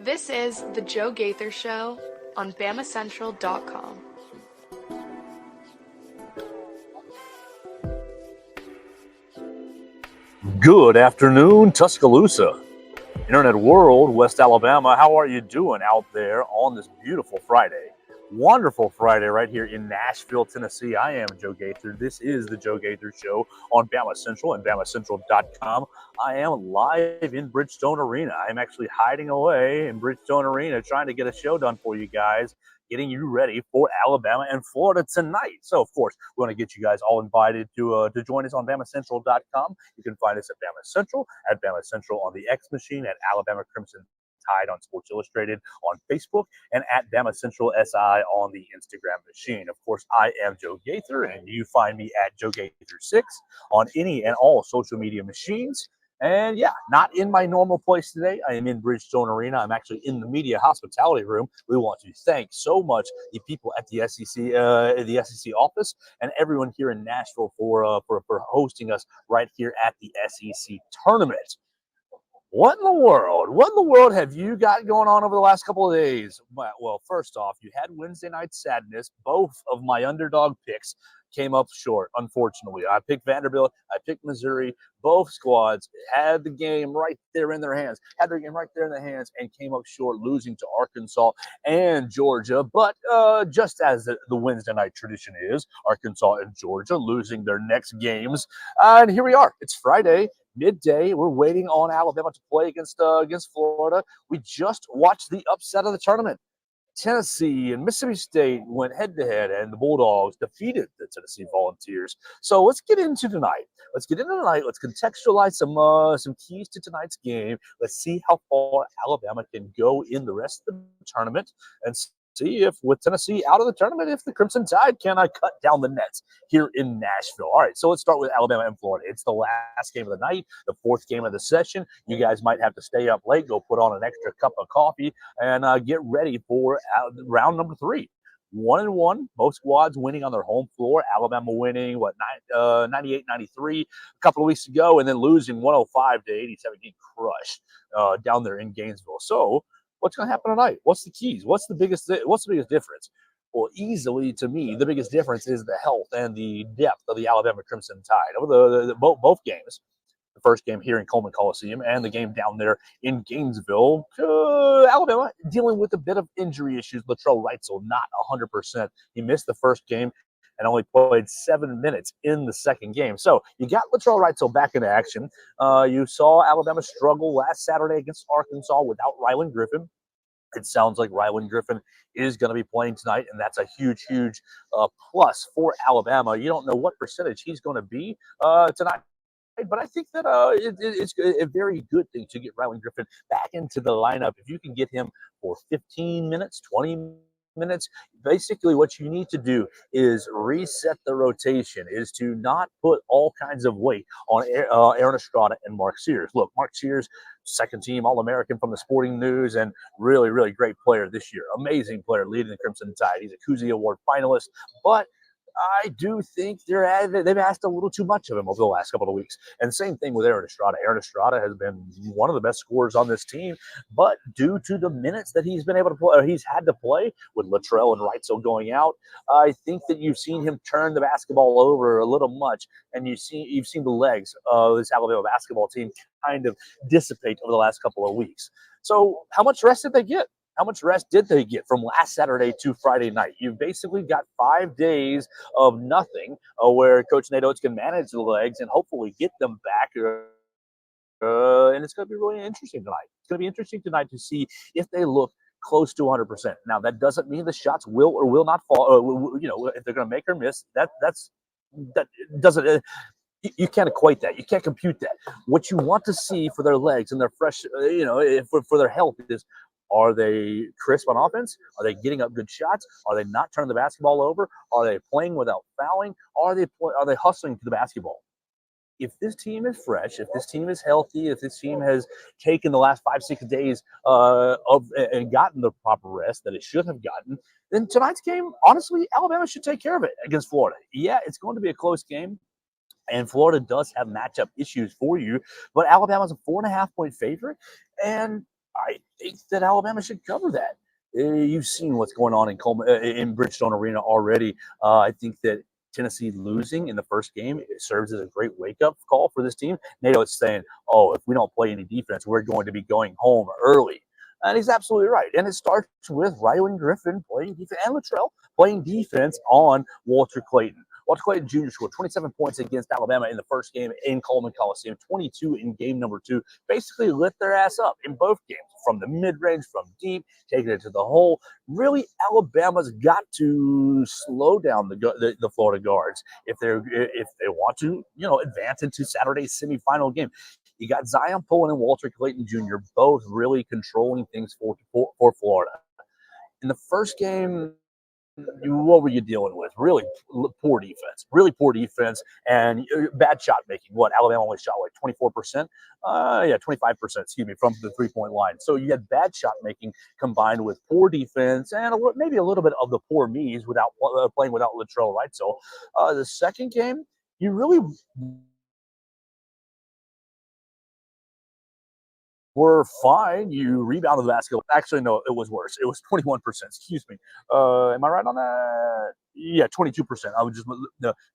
This is the Joe Gaither Show on BamaCentral.com. Good afternoon, Tuscaloosa, Internet world, West Alabama. How are you doing out there on this beautiful Friday? Wonderful Friday right here in Nashville, Tennessee. I am Joe Gaither. This is the Joe Gaither Show on BamaCentral and BamaCentral.com. I am live in Bridgestone Arena. I'm actually hiding away in Bridgestone Arena trying to get a show done for you guys, getting you ready for Alabama and Florida tonight. So, of course, we want to get you guys all invited to join us on BamaCentral.com. You can find us at BamaCentral, at BamaCentral on the X machine, at Alabama Crimson Tide on Sports Illustrated on Facebook, and at BamaCentral SI on the Instagram machine. Of course, I am Joe Gaither, and you find me at Joe Gaither6 on any and all social media machines. And yeah, not in my normal place today. I am in Bridgestone Arena. I'm actually in the media hospitality room. We want to thank so much the people at the SEC office, and everyone here in Nashville for hosting us right here at the SEC tournament. What in the world? What in the world have you got going on over the last couple of days? Well, first off, you had Wednesday night sadness. Both of my underdog picks came up short, unfortunately. I picked Vanderbilt. I picked Missouri. Both squads had the game right there in their hands, and came up short, losing to Arkansas and Georgia. But just as the Wednesday night tradition is, Arkansas and Georgia losing their next games. And here we are. It's Friday. Midday, we're waiting on Alabama to play against Florida. We just watched the upset of the tournament. Tennessee and Mississippi State went head-to-head, and the Bulldogs defeated the Tennessee Volunteers. So let's get into tonight. Let's contextualize some keys to tonight's game. Let's see how far Alabama can go in the rest of the tournament, and see if, with Tennessee out of the tournament, if the Crimson Tide can cut down the nets here in Nashville. All right, so let's start with Alabama and Florida. It's the last game of the night, the fourth game of the session. You guys might have to stay up late, go put on an extra cup of coffee, and get ready for round number 3. 1-1, both squads winning on their home floor. Alabama winning, 98-93 a couple of weeks ago, and then losing 105-87, getting crushed down there in Gainesville. So what's going to happen tonight? What's the keys? What's the biggest difference? Well, easily to me, the biggest difference is the health and the depth of the Alabama Crimson Tide. Over both games, the first game here in Coleman Coliseum and the game down there in Gainesville, Alabama dealing with a bit of injury issues. Latrell Wrightsell not 100%. He missed the first game and only played 7 minutes in the second game. So you got Latrell Wrightsell back into action. You saw Alabama struggle last Saturday against Arkansas without Rylan Griffen. It sounds like Rylan Griffen is going to be playing tonight, and that's a huge plus for Alabama. You don't know what percentage he's going to be tonight, but I think that it's a very good thing to get Rylan Griffen back into the lineup. If you can get him for 15 minutes, 20 minutes, basically what you need to do is reset the rotation, is to not put all kinds of weight on Aaron Estrada and Mark Sears. Look, Mark Sears, second team All-American from the Sporting News, and really great player this year. Amazing player leading the Crimson Tide. He's a Cousy Award finalist, but I do think they've asked a little too much of him over the last couple of weeks. And same thing with Aaron Estrada. Aaron Estrada has been one of the best scorers on this team, but due to the minutes that he's been able to play, or he's had to play with Latrell and Wrightsell going out, I think that you've seen him turn the basketball over a little much, and you've seen the legs of this Alabama basketball team kind of dissipate over the last couple of weeks. So how much rest did they get? How much rest did they get from last Saturday to Friday night? You've basically got 5 days of nothing where Coach Nate Oates can manage the legs and hopefully get them back. And it's going to be really interesting tonight. It's going to be interesting tonight to see if they look close to 100%. Now, that doesn't mean the shots will or will not fall. If they're going to make or miss, that doesn't. You can't equate that. You can't compute that. What you want to see for their legs and their fresh, for their health is, are they crisp on offense? Are they getting up good shots? Are they not turning the basketball over? Are they playing without fouling? Are they hustling to the basketball? If this team is fresh, if this team is healthy, if this team has taken the last 5-6 days and gotten the proper rest that it should have gotten, then tonight's game, honestly, Alabama should take care of it against Florida. Yeah, it's going to be a close game. And Florida does have matchup issues for you, but Alabama's a 4.5-point favorite, and I think that Alabama should cover that. You've seen what's going on in Coleman, in Bridgestone Arena already. I think that Tennessee losing in the first game serves as a great wake-up call for this team. NATO is saying, "Oh, if we don't play any defense, we're going to be going home early." And he's absolutely right. And it starts with Rylan Griffen playing defense and Luttrell playing defense on Walter Clayton. Walter Clayton Jr. scored 27 points against Alabama in the first game in Coleman Coliseum, 22 in game number 2. Basically lit their ass up in both games, from the mid-range, from deep, taking it to the hole. Really, Alabama's got to slow down the Florida guards if they want to, advance into Saturday's semifinal game. You got Zion Pullen and Walter Clayton Jr. both really controlling things for Florida. In the first game, what were you dealing with? Really poor defense, and bad shot making. What, Alabama only shot like 24%? 25%, excuse me, from the 3-point line. So you had bad shot making combined with poor defense and maybe a little bit of the poor me's without playing without Latrell Wright. So the second game, you really were fine. You rebounded the basketball. Actually, no, it was worse. It was 21%. Excuse me. Am I right on that? Yeah, 22%. I was just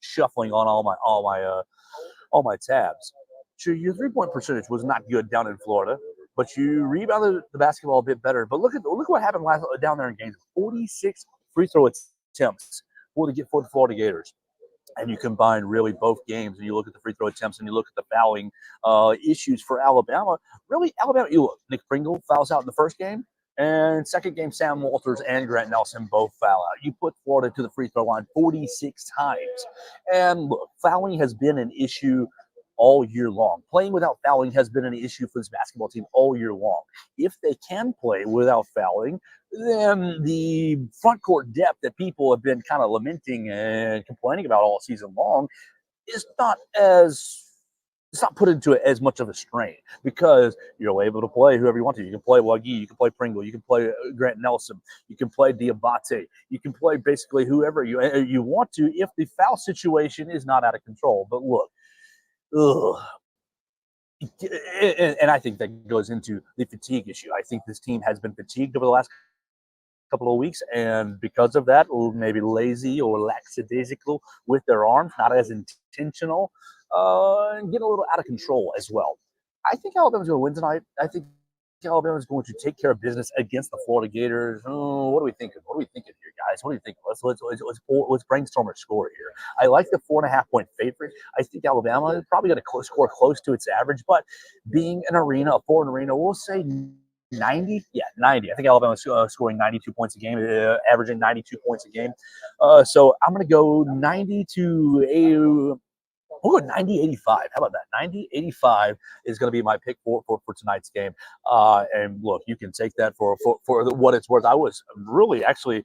shuffling on all my tabs. So your 3-point percentage was not good down in Florida, but you rebounded the basketball a bit better. But look what happened down there in games. 46 free throw attempts for the Florida Gators. And you combine really both games, and you look at the free throw attempts, and you look at the fouling issues for Alabama. Really, Alabama. You look, Nick Pringle fouls out in the first game, and second game, Sam Walters and Grant Nelson both foul out. You put Florida to the free throw line 46 times, and look, fouling has been an issue all year long. Playing without fouling has been an issue for this basketball team all year long. If they can play without fouling, then the front court depth that people have been kind of lamenting and complaining about all season long is not as it's not put into it as much of a strain, because you're able to play whoever you want to. You can play Wagi, you can play Pringle, you can play Grant Nelson, you can play Diabate, you can play basically whoever you want to if the foul situation is not out of control. But look, ugh. And I think that goes into the fatigue issue. I think this team has been fatigued over the last couple of weeks, and because of that, maybe lazy or lackadaisical with their arms, not as intentional, and get a little out of control as well. I think Alabama's going to win tonight. I think Alabama's going to take care of business against the Florida Gators. Oh, what are we thinking? What are we thinking here, guys? What do you think? Let's brainstorm a score here. I like the 4.5-point favorite. I think Alabama is probably going to score close to its average, but being an arena, a foreign arena, we'll say 90. Yeah, 90. I think Alabama's scoring 92 points a game, averaging 92 points a game. So I'm going to go 90 to We'll go 90-85. How about that? 90-85 is going to be my pick for tonight's game. And look, you can take that for what it's worth. I was really actually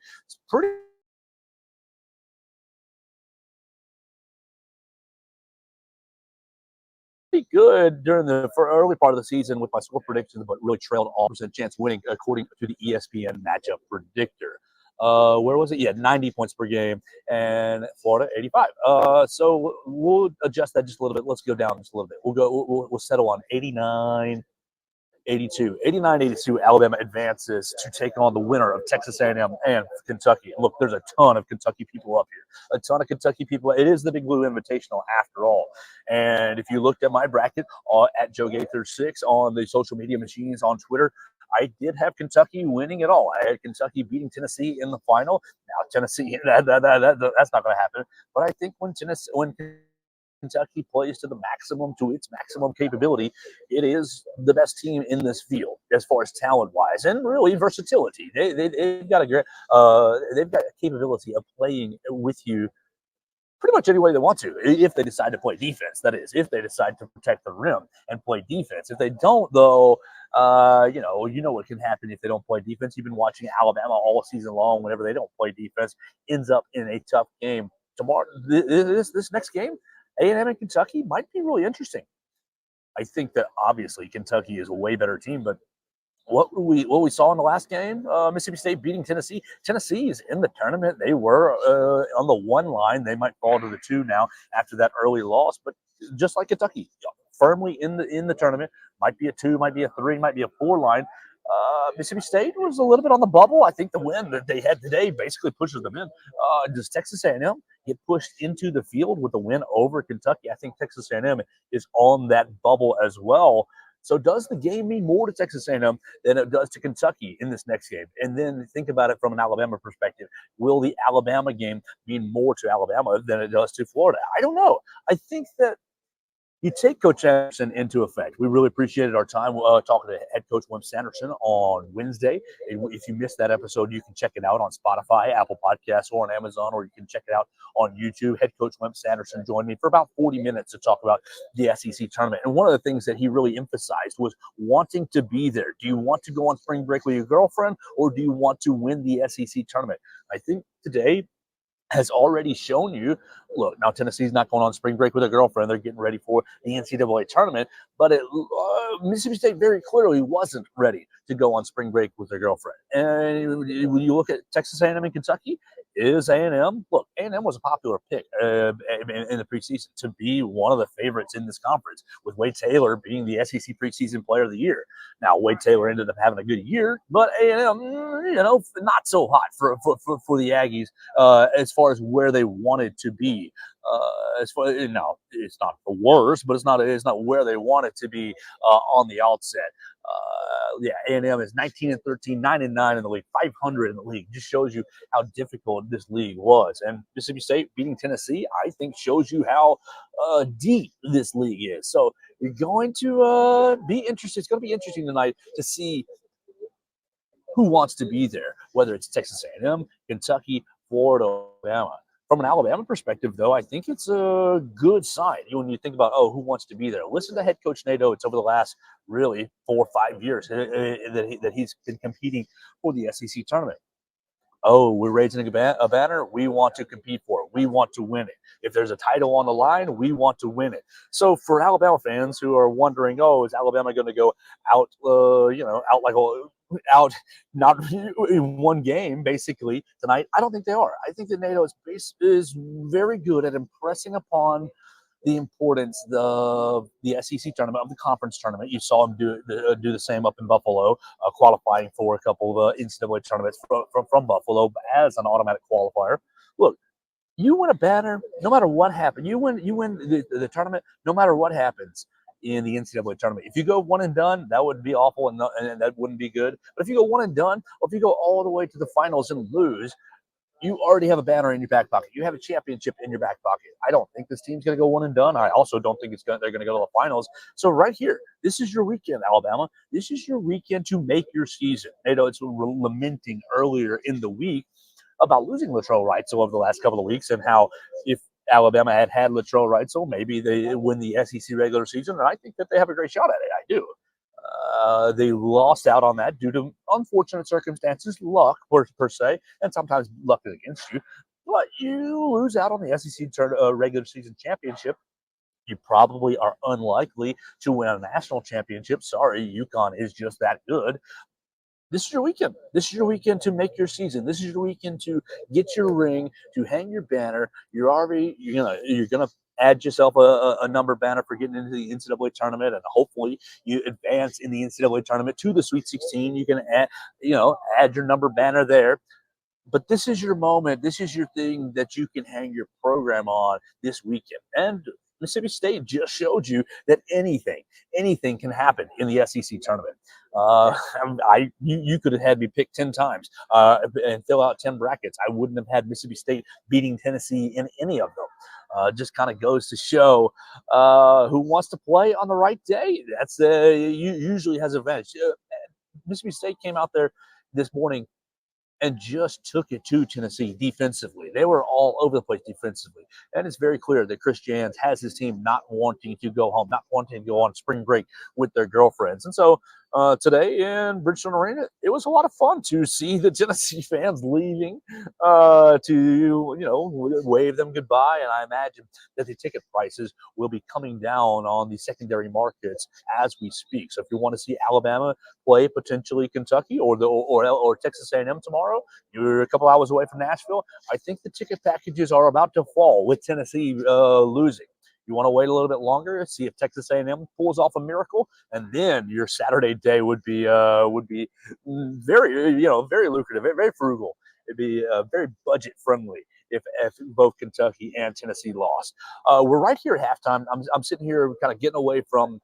pretty good during the early part of the season with my score predictions, but really trailed all percent chance winning according to the ESPN matchup predictor. Where was it? Yeah, 90 points per game, and Florida 85. So we'll adjust that just a little bit. Let's go down just a little bit. We'll settle on 89. 82, 89-82, Alabama advances to take on the winner of Texas A&M and Kentucky. Look, there's a ton of Kentucky people up here. A ton of Kentucky people. It is the Big Blue Invitational after all. And if you looked at my bracket at Joe Gaither 6 on the social media machines on Twitter, I did have Kentucky winning it all. I had Kentucky beating Tennessee in the final. Now Tennessee, that's not going to happen. But I think when Kentucky plays to its maximum capability, it is the best team in this field as far as talent wise and really versatility. They've got a capability of playing with you pretty much any way they want to, if they decide to play defense. That is, if they decide to protect the rim and play defense. If they don't, though, you know what can happen if they don't play defense. You've been watching Alabama all season long. Whenever they don't play defense, ends up in a tough game. Tomorrow, this next game, A&M and Kentucky might be really interesting. I think that obviously Kentucky is a way better team, but what we saw in the last game, Mississippi State beating Tennessee. Tennessee is in the tournament. They were on the 1 line. They might fall to the 2 now after that early loss, but just like Kentucky, firmly in the tournament. Might be a 2, might be a 3, might be a 4 line. Mississippi State was a little bit on the bubble. I think the win that they had today basically pushes them in. Does Texas A&M get pushed into the field with the win over Kentucky? I think Texas A&M is on that bubble as well. So does the game mean more to Texas A&M than it does to Kentucky in this next game? And then think about it from an Alabama perspective. Will the Alabama game mean more to Alabama than it does to Florida? I don't know. I think that you take Coach Anderson into effect. We really appreciated our time talking to head coach Wimp Sanderson on Wednesday. If you missed that episode, you can check it out on Spotify, Apple Podcasts, or on Amazon, or you can check it out on YouTube. Head coach Wimp Sanderson joined me for about 40 minutes to talk about the SEC tournament. And one of the things that he really emphasized was wanting to be there. Do you want to go on spring break with your girlfriend, or do you want to win the SEC tournament? I think today has already shown you, look, now Tennessee's not going on spring break with a girlfriend. They're getting ready for the NCAA tournament. But Mississippi State very clearly wasn't ready to go on spring break with their girlfriend. And when you look at Texas A&M and Kentucky, is A&M, look, A&M was a popular pick in the preseason to be one of the favorites in this conference, with Wade Taylor being the SEC preseason player of the year. Now, Wade Taylor ended up having a good year, but A&M, not so hot for the Aggies as far as where they wanted to be. As far now, it's not the worst, but it's not where they want it to be on the outset. A&M is 19-13, 9-9 in the league, 500 in the league. Just shows you how difficult this league was. And Mississippi State beating Tennessee, I think, shows you how deep this league is. So you're going to be interested. It's going to be interesting tonight to see who wants to be there, whether it's Texas A&M, Kentucky, Florida, Alabama. From an Alabama perspective, though, I think it's a good sign when you think about, who wants to be there. Listen to head coach Nate Oates over the last, really, 4 or 5 years that he's been competing for the SEC tournament. We're raising a banner. We want to compete for it. We want to win it. If there's a title on the line, we want to win it. So for Alabama fans who are wondering, is Alabama going to go out, out not in one game basically tonight? I don't think they are. I think that NATO is very good at impressing upon the importance of the SEC tournament, of the conference tournament. You saw him do the same up in Buffalo, qualifying for a couple of NCAA tournaments from Buffalo as an automatic qualifier. Look, you win a banner, no matter what happens. You win the tournament, no matter what happens in the NCAA tournament. If you go one and done, that would be awful, and that wouldn't be good. But if you go one and done, or if you go all the way to the finals and lose, you already have a banner in your back pocket. You have a championship in your back pocket. I don't think this team's going to go one and done. I also don't think they're going to go to the finals. So right here, this is your weekend, Alabama. This is your weekend to make your season. It's lamenting earlier in the week about losing Latrell Wrightsell over the last couple of weeks, and how if Alabama had Latrell Wrightsell, maybe they win the SEC regular season, and I think that they have a great shot at it. I do. They lost out on that due to unfortunate circumstances, luck per se, and sometimes luck is against you. But you lose out on the SEC regular season championship. You probably are unlikely to win a national championship. Sorry, UConn is just that good. This is your weekend. This is your weekend to make your season. This is your weekend to get your ring, to hang your banner. You're gonna add yourself a number banner for getting into the NCAA tournament, and hopefully you advance in the NCAA tournament to the Sweet 16. You can add your number banner there. But this is your moment. This is your thing that you can hang your program on this weekend. And Mississippi State just showed you that anything can happen in the SEC tournament. You could have had me pick 10 times and fill out 10 brackets. I wouldn't have had Mississippi State beating Tennessee in any of them. Just kind of goes to show who wants to play on the right day. That's usually has advantage. Mississippi State came out there this morning and just took it to Tennessee defensively. They were all over the place defensively. And it's very clear that Chris Jans has his team not wanting to go home, not wanting to go on spring break with their girlfriends. And so today in Bridgestone Arena, it was a lot of fun to see the Tennessee fans leaving to wave them goodbye. And I imagine that the ticket prices will be coming down on the secondary markets as we speak. So if you want to see Alabama play potentially Kentucky or Texas A&M tomorrow, you're a couple hours away from Nashville. I think the ticket packages are about to fall with Tennessee losing. You want to wait a little bit longer, see if Texas A&M pulls off a miracle, and then your Saturday day would be very very lucrative, very frugal. It'd be very budget friendly if both Kentucky and Tennessee lost. We're right here at halftime. I'm sitting here kind of getting away from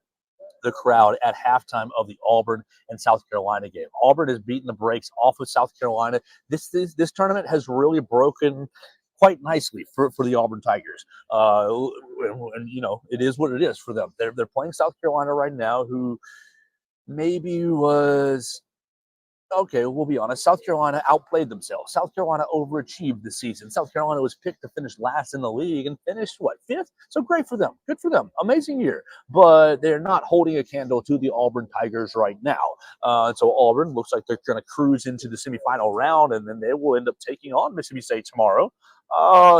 the crowd at halftime of the Auburn and South Carolina game. Auburn has beaten the brakes off of South Carolina. This tournament has really broken quite nicely for the Auburn Tigers. And it is what it is for them. They're playing South Carolina right now, who maybe was okay, we'll be honest. South Carolina outplayed themselves. South Carolina overachieved this season. South Carolina was picked to finish last in the league and finished, what, fifth? So great for them. Good for them. Amazing year. But they're not holding a candle to the Auburn Tigers right now. So Auburn looks like they're going to cruise into the semifinal round, and then they will end up taking on Mississippi State tomorrow.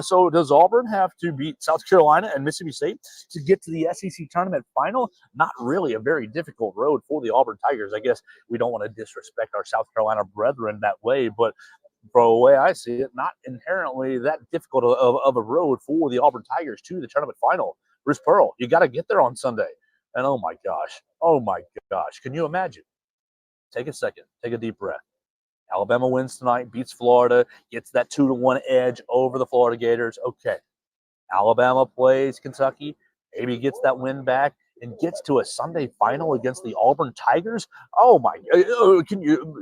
So does Auburn have to beat South Carolina and Mississippi State to get to the SEC tournament final? Not really a very difficult road for the Auburn Tigers. I guess we don't want to disrespect our South Carolina brethren that way, but from the way I see it, not inherently that difficult of a road for the Auburn Tigers to the tournament final. Bruce Pearl, you got to get there on Sunday. And oh my gosh, can you imagine? Take a second, take a deep breath. Alabama wins tonight, beats Florida, gets that 2-1 edge over the Florida Gators. Okay, Alabama plays Kentucky, maybe gets that win back, and gets to a Sunday final against the Auburn Tigers. Oh my!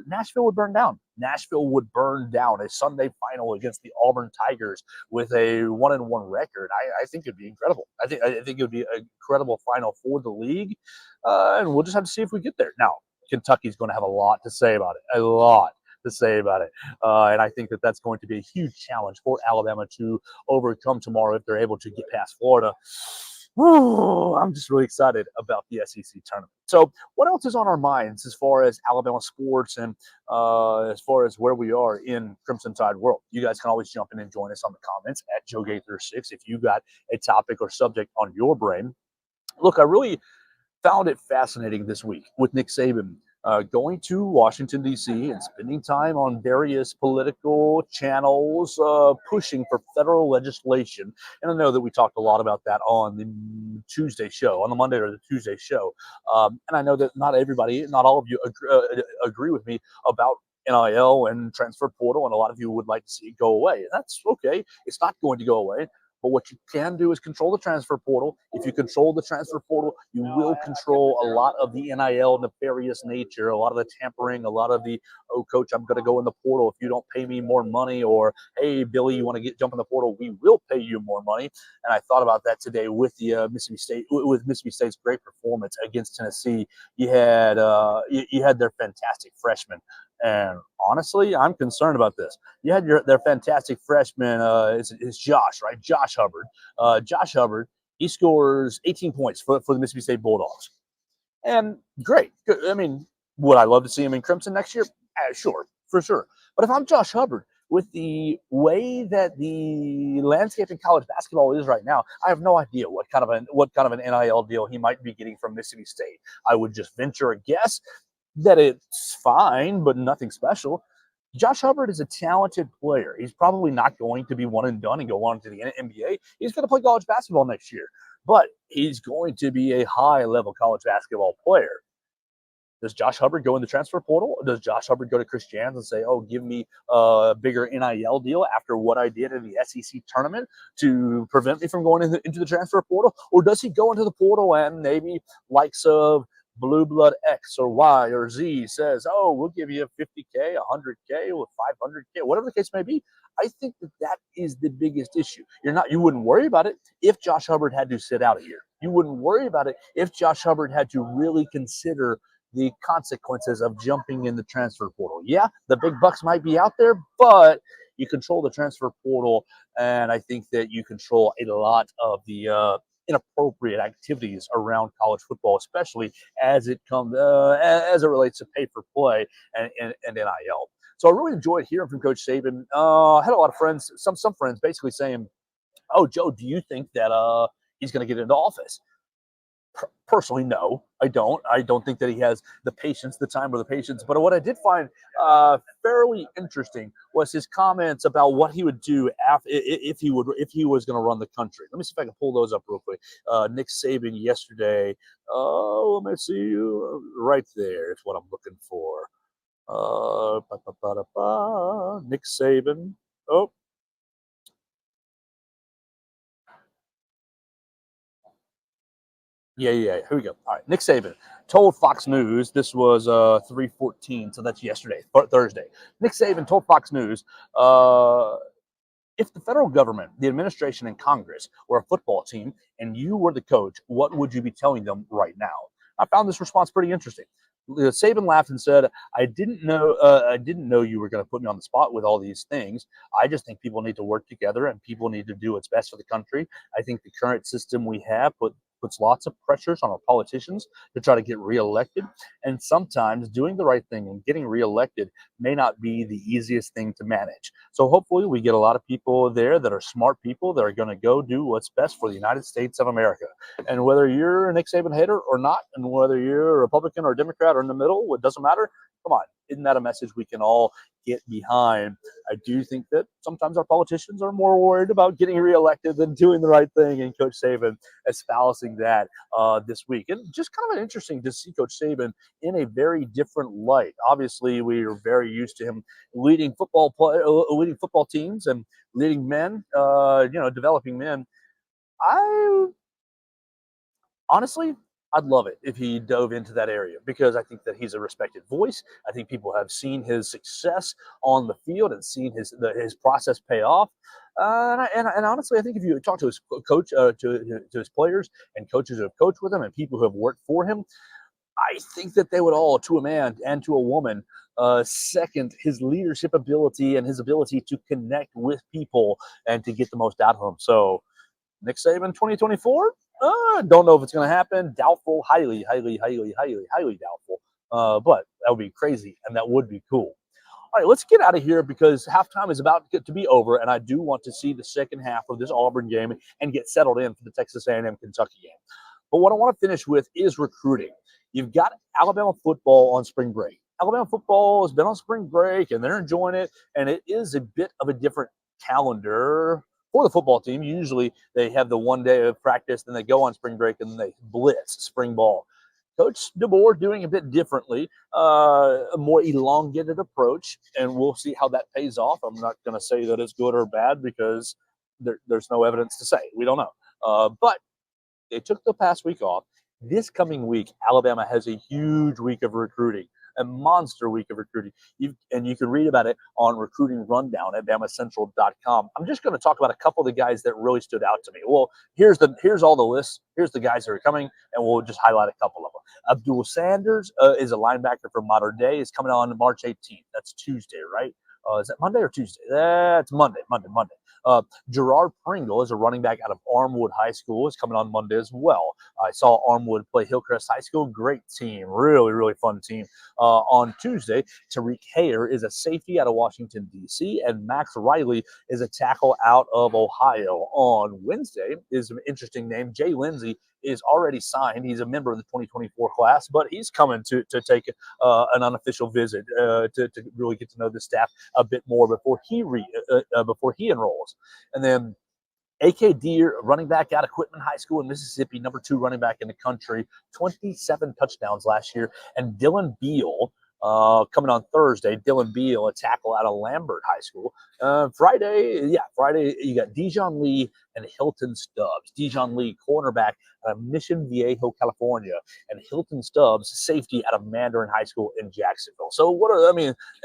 Nashville would burn down. Nashville would burn down a Sunday final against the Auburn Tigers with a 1-1 record. I think it'd be incredible. I think it would be an incredible final for the league, and we'll just have to see if we get there. Now, Kentucky's going to have a lot to say about it. A lot to say about it. And I think that's going to be a huge challenge for Alabama to overcome tomorrow if they're able to get past Florida. Woo, I'm just really excited about the SEC tournament. So what else is on our minds as far as Alabama sports and as far as where we are in Crimson Tide world? You guys can always jump in and join us on the comments at Joe Gaither 6 if you got a topic or subject on your brain. Look, I really found it fascinating this week with Nick Saban going to Washington, D.C. and spending time on various political channels pushing for federal legislation. And I know that we talked a lot about that on the Tuesday show, on the Monday or the Tuesday show. And I know that not everybody, not all of you agree with me about NIL and transfer portal, and a lot of you would like to see it go away. And that's okay. It's not going to go away. But what you can do is control the transfer portal. If you control the transfer portal, you will control a lot of the NIL nefarious nature, a lot of the tampering, a lot of the, oh, coach, I'm going to go in the portal if you don't pay me more money, or, hey, Billy, you want to jump in the portal? We will pay you more money. And I thought about that today with the Mississippi State's great performance against Tennessee. You had their fantastic freshmen. And honestly, I'm concerned about this. You had their fantastic freshman, is Josh, right? Josh Hubbard. Josh Hubbard, he scores 18 points for the Mississippi State Bulldogs. And great. I mean, would I love to see him in Crimson next year? Sure, for sure. But if I'm Josh Hubbard, with the way that the landscape in college basketball is right now, I have no idea what kind of an NIL deal he might be getting from Mississippi State. I would just venture a guess that it's fine, but nothing special. Josh Hubbard is a talented player. He's probably not going to be one and done and go on to the NBA. He's going to play college basketball next year, but he's going to be a high-level college basketball player. Does Josh Hubbard go in the transfer portal? Or does Josh Hubbard go to Chris Jans and say, oh, give me a bigger NIL deal after what I did in the SEC tournament to prevent me from going into the transfer portal? Or does he go into the portal and maybe likes of Blue Blood X or Y or Z says, oh, we'll give you 50K, 100K, or 500K, whatever the case may be? I think that is the biggest issue. You wouldn't worry about it if Josh Hubbard had to sit out a year. You wouldn't worry about it if Josh Hubbard had to really consider the consequences of jumping in the transfer portal. Yeah, the big bucks might be out there, but you control the transfer portal, and I think that you control a lot of the inappropriate activities around college football, especially as it relates to pay for play and NIL. So I really enjoyed hearing from Coach Saban. I had a lot of friends, some friends basically saying, oh, Joe, do you think that he's going to get into office? Personally, no. I don't. I don't think that he has the patience, the time, or the patience. But what I did find fairly interesting was his comments about what he would do if he was going to run the country. Let me see if I can pull those up real quick. Nick Saban yesterday. Oh, let me see right there. It's what I'm looking for. Nick Saban. Oh, yeah. Here we go. All right. Nick Saban told Fox News, this was 3:14, so that's yesterday, Thursday. Nick Saban told Fox News, if the federal government, the administration, and Congress were a football team and you were the coach, what would you be telling them right now? I found this response pretty interesting. Saban laughed and said, I didn't know you were going to put me on the spot with all these things. I just think people need to work together and people need to do what's best for the country. I think the current system we have puts lots of pressures on our politicians to try to get reelected. And sometimes doing the right thing and getting reelected may not be the easiest thing to manage. So hopefully we get a lot of people there that are smart people that are going to go do what's best for the United States of America. And whether you're a Nick Saban hater or not, and whether you're a Republican or a Democrat or in the middle, it doesn't matter. Come on, isn't that a message we can all get behind? I do think that sometimes our politicians are more worried about getting reelected than doing the right thing, and Coach Saban espousing that this week. And just kind of interesting to see Coach Saban in a very different light. Obviously, we are very used to him leading leading football teams and leading men, developing men. I honestly, I'd love it if he dove into that area because I think that he's a respected voice. I think people have seen his success on the field and seen his process pay off. And honestly, I think if you talk to his coach, to his players and coaches who have coached with him and people who have worked for him, I think that they would all, to a man and to a woman, second his leadership ability and his ability to connect with people and to get the most out of them. So Nick Saban 2024? Don't know if it's going to happen. Doubtful. Highly doubtful. But that would be crazy, and that would be cool. All right, let's get out of here because halftime is about to be over, and I do want to see the second half of this Auburn game and get settled in for the Texas A&M Kentucky game. But what I want to finish with is recruiting. You've got Alabama football on spring break. Alabama football has been on spring break, and they're enjoying it, and it is a bit of a different calendar for the football team. Usually they have the one day of practice, then they go on spring break, and then they blitz spring ball. Coach DeBoer doing a bit differently, a more elongated approach, and we'll see how that pays off. I'm not going to say that it's good or bad because there's no evidence to say. We don't know. But they took the past week off. This coming week, Alabama has a huge week of recruiting, a monster week of recruiting. And you can read about it on Recruiting Rundown at BamaCentral.com. I'm just going to talk about a couple of the guys that really stood out to me. Well, here's all the lists. Here's the guys that are coming, and we'll just highlight a couple of them. Abdul Sanders is a linebacker from Modern Day. Is coming on March 18th. That's Tuesday, right? Is that Monday or Tuesday? That's Monday. Gerard Pringle is a running back out of Armwood High School. Is coming on Monday as well. I saw Armwood play Hillcrest High School. Great team. Really, really fun team. On Tuesday, Tariq Hayer is a safety out of Washington, D.C., and Max Riley is a tackle out of Ohio. On Wednesday is an interesting name. Jay Lindsey is already signed. He's a member of the 2024 class, but he's coming to take an unofficial visit to really get to know the staff a bit more before he enrolls. And then A.K. Deer, running back out of Quitman High School in Mississippi, number 2 running back in the country, 27 touchdowns last year. And Dylan Beal, coming on Thursday, Dylan Beal, a tackle out of Lambert High School. Friday, you got Dijon Lee and Hilton Stubbs. Dijon Lee, cornerback out of Mission Viejo, California, and Hilton Stubbs, safety out of Mandarin High School in Jacksonville. So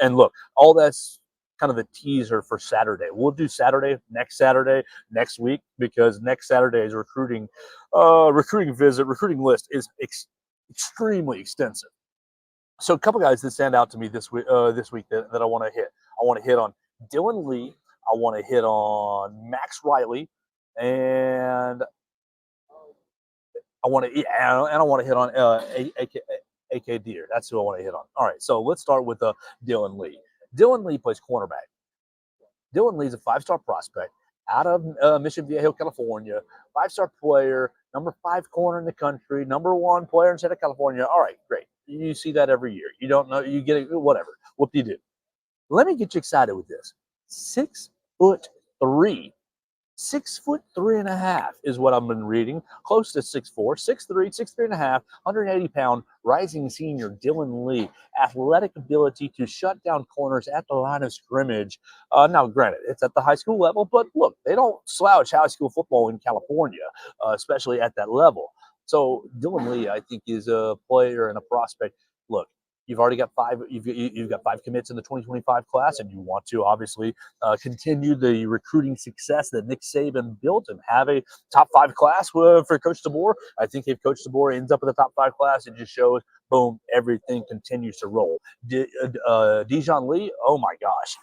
and look, all that's kind of the teaser for Saturday. We'll do Saturday, next week, because next Saturday's recruiting list is extremely extensive. So a couple guys that stand out to me this week that I want to hit. I want to hit on Dylan Lee. I want to hit on Max Riley, and I want to hit on AK Deer. That's who I want to hit on. All right, so let's start with Dylan Lee. Dylan Lee plays cornerback. Dylan Lee is a 5-star prospect out of Mission Viejo, California. 5-star player, number 5 corner in the country, number 1 player in the state of California. All right, great. You see that every year. You don't know, you get it, whatever. What do you do? Let me get you excited with this. 6'3". 6'3.5" is what I've been reading. Close to 6'4", 6'3", 6'3.5", 180-pound rising senior Dylan Lee. Athletic ability to shut down corners at the line of scrimmage. Now, granted, it's at the high school level, but look, they don't slouch high school football in California, especially at that level. So Dylan Lee, I think, is a player and a prospect. Look, you've already got 5. You've got 5 commits in the 2025 class, and you want to obviously continue the recruiting success that Nick Saban built and have a top 5 class for Coach DeBoer. I think if Coach DeBoer ends up in the top 5 class, it just shows, boom, everything continues to roll. Dijon Lee, oh my gosh.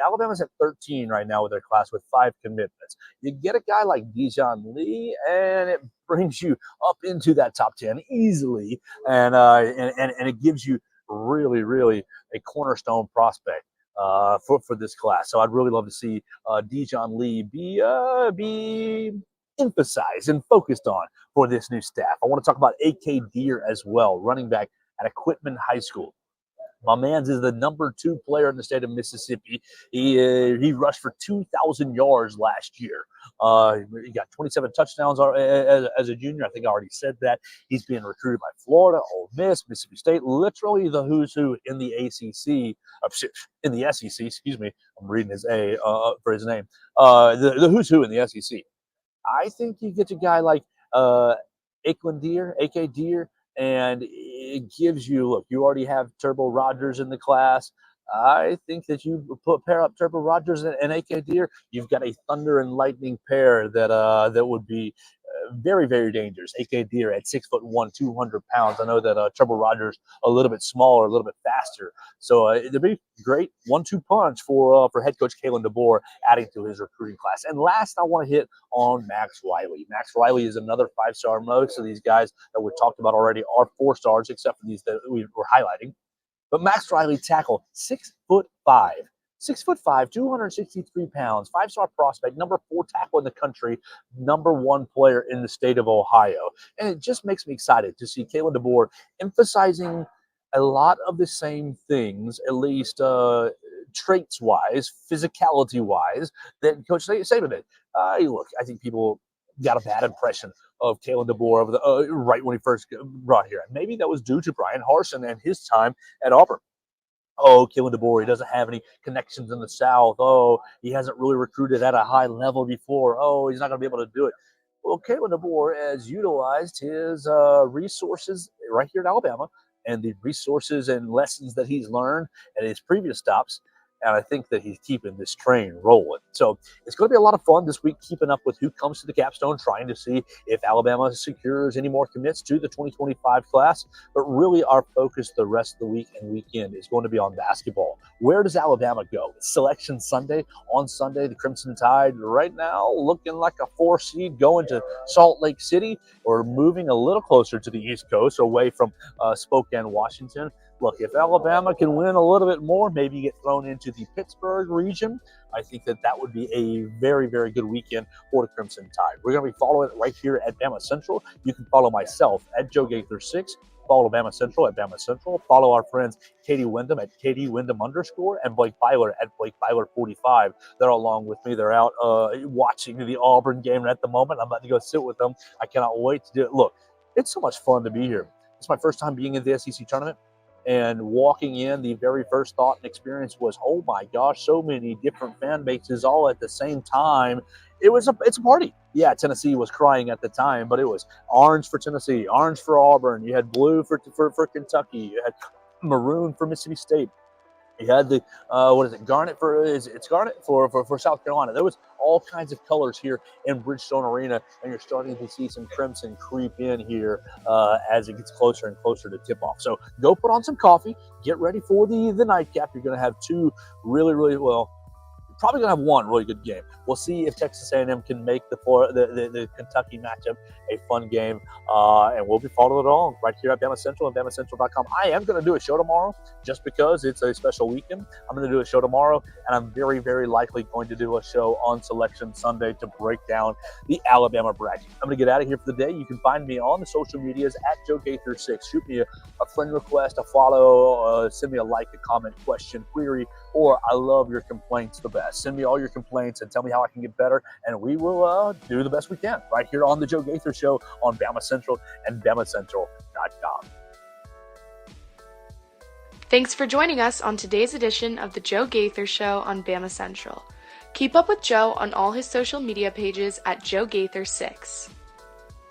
Alabama's at 13 right now with their class with 5 commitments. You get a guy like Dijon Lee, and it brings you up into that top 10 easily, and it gives you really a cornerstone prospect for this class. So I'd really love to see Dijon Lee be emphasized and focused on for this new staff. I want to talk about A.K. Deer as well, running back at Equipment High School. My man's is the number 2 player in the state of Mississippi. He rushed for 2,000 yards last year. He got 27 touchdowns as a junior. I think I already said that. He's being recruited by Florida, Ole Miss, Mississippi State, literally the who's who in the ACC, in the SEC. Excuse me, I'm reading his A for his name. The who's who in the SEC. I think you get a guy like A.K. Deer, and it gives you, look, you already have Turbo Rogers in the class. I think that you pair up Turbo Rogers and A.K. Deer, you've got a thunder and lightning pair that would be very dangerous. A.K. Deer at 6'1", 200 pounds. I know that Turbo Rogers a little bit smaller, a little bit faster. So it'd be great 1-2 punch for head coach Kalen DeBoer adding to his recruiting class. And last, I want to hit on Max Riley. Max Riley is another 5-star. Most of these guys that we've talked about already are 4 stars, except for these that we were highlighting. But Max Riley tackled 6'5". 6'5", 263 pounds, 5-star prospect, number 4 tackle in the country, number 1 player in the state of Ohio. And it just makes me excited to see Kalen DeBoer emphasizing a lot of the same things, at least traits-wise, physicality-wise, that Coach Saban did. Look, I think people got a bad impression of Kalen DeBoer right when he first brought here. Maybe that was due to Brian Harsin and his time at Auburn. Oh, Kalen DeBoer, he doesn't have any connections in the South. Oh, he hasn't really recruited at a high level before. Oh, he's not going to be able to do it. Well, Kalen DeBoer has utilized his resources right here in Alabama and the resources and lessons that he's learned at his previous stops. And I think that he's keeping this train rolling. So it's going to be a lot of fun this week, keeping up with who comes to the capstone, trying to see if Alabama secures any more commits to the 2025 class. But really our focus the rest of the week and weekend is going to be on basketball. Where does Alabama go? It's Selection Sunday. On Sunday, the Crimson Tide right now looking like a 4 seed going to Salt Lake City, or moving a little closer to the East Coast, away from Spokane, Washington. Look, if Alabama can win a little bit more, maybe get thrown into the Pittsburgh region, I think that would be a very good weekend for the Crimson Tide. We're going to be following it right here at BamaCentral. You can follow myself at Joe Gaither 6. Follow BamaCentral at BamaCentral. Follow our friends Katie Wyndham at Katie Wyndham _ and Blake Byler at Blake Byler 45. They're along with me. They're out watching the Auburn game at the moment. I'm about to go sit with them. I cannot wait to do it. Look, it's so much fun to be here. It's my first time being in the SEC tournament. And walking in, the very first thought and experience was, oh my gosh, so many different fan bases all at the same time. It's a party. Yeah, Tennessee was crying at the time, but it was orange for Tennessee, orange for Auburn. You had blue for Kentucky. You had maroon for Mississippi State. You had the garnet for South Carolina. There was all kinds of colors here in Bridgestone Arena, and you're starting to see some crimson creep in here as it gets closer and closer to tip-off. So go put on some coffee, get ready for the nightcap. You're going to have 2 really probably going to have one really good game. We'll see if Texas A&M can make the Kentucky matchup a fun game, and we'll be following it all right here at BamaCentral and BamaCentral.com. I am going to do a show tomorrow just because it's a special weekend. I'm going to do a show tomorrow, and I'm very, very likely going to do a show on Selection Sunday to break down the Alabama bracket. I'm going to get out of here for the day. You can find me on the social medias at Gaither6. Shoot me a friend request, a follow, send me a like, a comment, question, query, or I love your complaints the best. Send me all your complaints and tell me how I can get better, and we will do the best we can right here on the Joe Gaither Show on BamaCentral and BamaCentral.com. Thanks for joining us on today's edition of the Joe Gaither Show on BamaCentral. Keep up with Joe on all his social media pages at Joe Gaither6.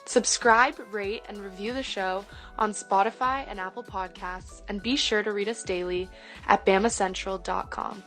Subscribe, rate, and review the show on Spotify and Apple Podcasts, and be sure to read us daily at BamaCentral.com.